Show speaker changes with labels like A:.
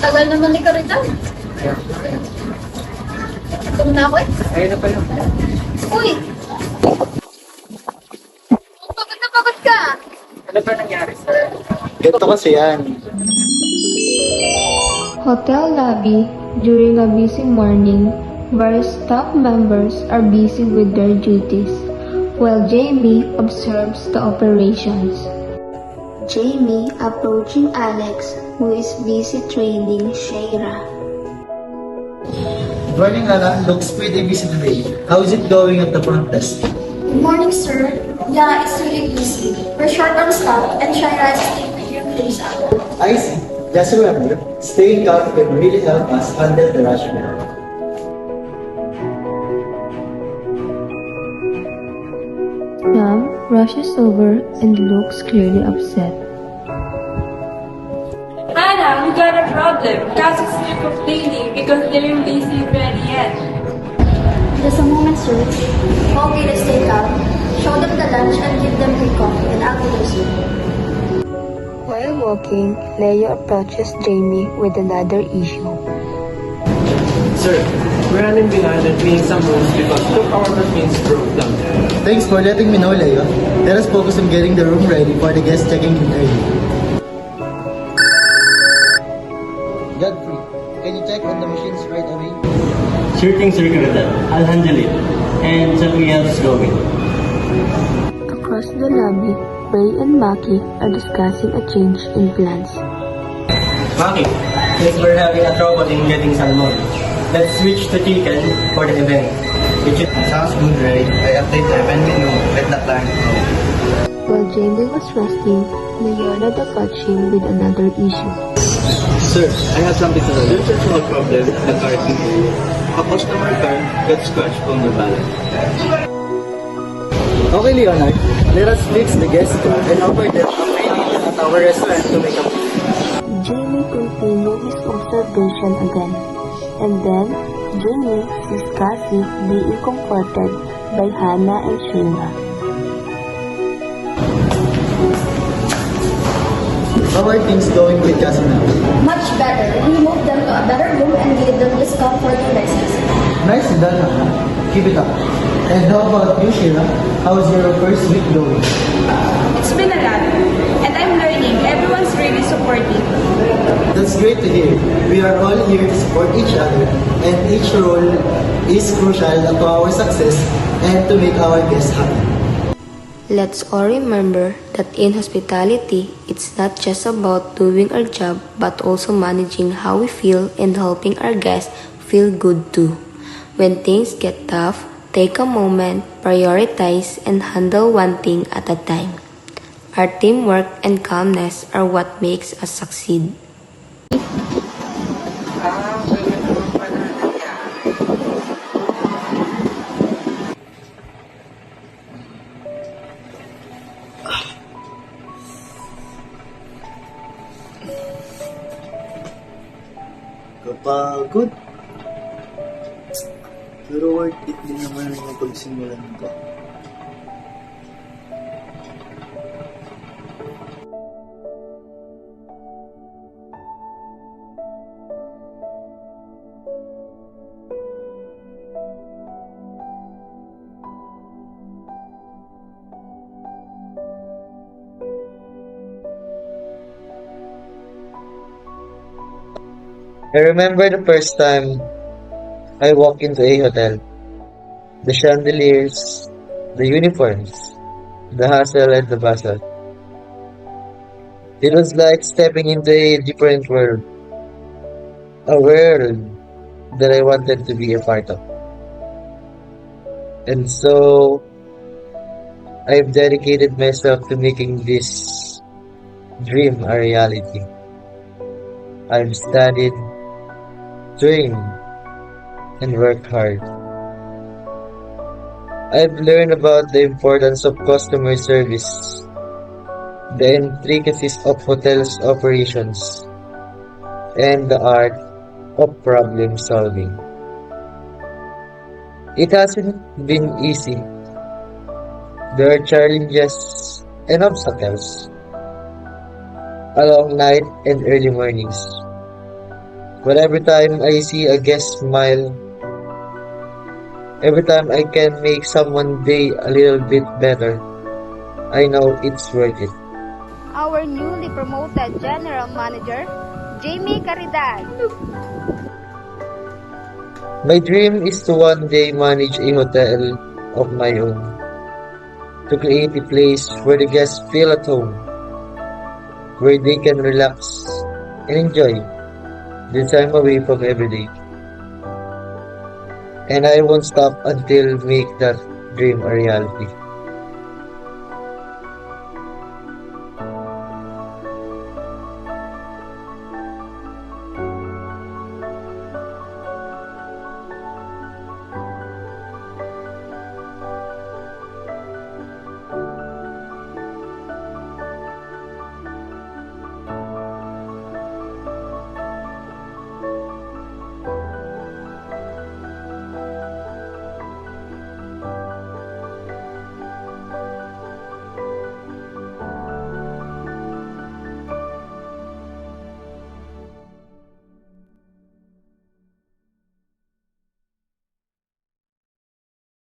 A: Tagal naman ni Karita. Ito na ako eh.
B: Ayun na pala.
A: Uy! Pagod na pagod ka.
B: Ano ba nangyari, sir?
C: Ganito kasi yan.
D: Hotel lobby during a busy morning, various staff members are busy with their duties, while Jamie observes the operations. Jamie approaching Alex, who is busy training Shayra.
C: Morning, Lala. Looks pretty busy today. How is it going at the front desk?
E: Good morning, sir. Yeah, it's really busy. We're short on staff and Shaira is taking things out.
C: I see. Just remember, staying calm can really help us handle the rush hour.
D: Sam rushes over and looks clearly upset.
F: Hannah, we got a problem. Cass is still complaining because they're busy ready yet.
E: Just a moment, sir. Okay, let's stay calm. Show them the lunch and give them free coffee and I'll do the soup.
D: While walking, Leo approaches Jamie with another issue.
B: Sir, we're running behind and cleaning some rooms because two of our machines broke down.
C: Thanks for letting me know, Leo. Let us focus on getting the room ready for the guests checking in early. Godfrey, can you check on the machines right away?
G: Sure thing, Sir Karutan. I'll handle it. And something else is going.
D: Across the lobby, Ray and Maki are discussing a change in plans.
G: Maki, since we're having a trouble in getting salmon, let's switch to chicken for the event.
C: Sounds good, Ray. I update the event menu. Let the client know.
D: While Jamie was resting, Leona approached him with another issue.
G: Sir, I have something to tell you. There's a small problem in the car here. A customer car got scratched on the balance.
C: Okay, Leonard. Let us fix the guest car and offer them a free meal at our restaurant to make up.
D: Jamie continued his observation again, and then Jamie sees Cassie being comforted by Hannah and Shayla.
C: How are things going with Cassie now?
E: Much better. We moved them to a better room and gave them discount for the next visit.
C: Nice done, Hannah. Keep it up. And how about you, Sheila? How's your first week going?
F: It's been a lot, and I'm learning. Everyone's really supportive.
C: That's great to hear. We are all here to support each other, and each role is crucial to our success and to make our guests happy.
D: Let's all remember that in hospitality, it's not just about doing our job but also managing how we feel and helping our guests feel good too. When things get tough, take a moment, prioritize, and handle one thing at a time. Our teamwork and calmness are what makes us succeed.
C: Kapagod. Pero worth it din naman yung pagsimulan ko. I remember the first time I walked into a hotel. The chandeliers, the uniforms, the hustle and the bustle. It was like stepping into a different world. A world that I wanted to be a part of. And so, I've dedicated myself to making this dream a reality. I've studied, trained, and worked hard. I've learned about the importance of customer service, the intricacies of hotels operations, and the art of problem solving. It hasn't been easy. There are challenges and obstacles, a long night and early mornings, But every time I see a guest smile, every time I can make someone's day a little bit better, I know it's worth it.
H: Our newly promoted General Manager, Jamie Caridad.
C: My dream is to one day manage a hotel of my own, to create a place where the guests feel at home, where they can relax and enjoy the time away from every day. And I won't stop until make that dream a reality.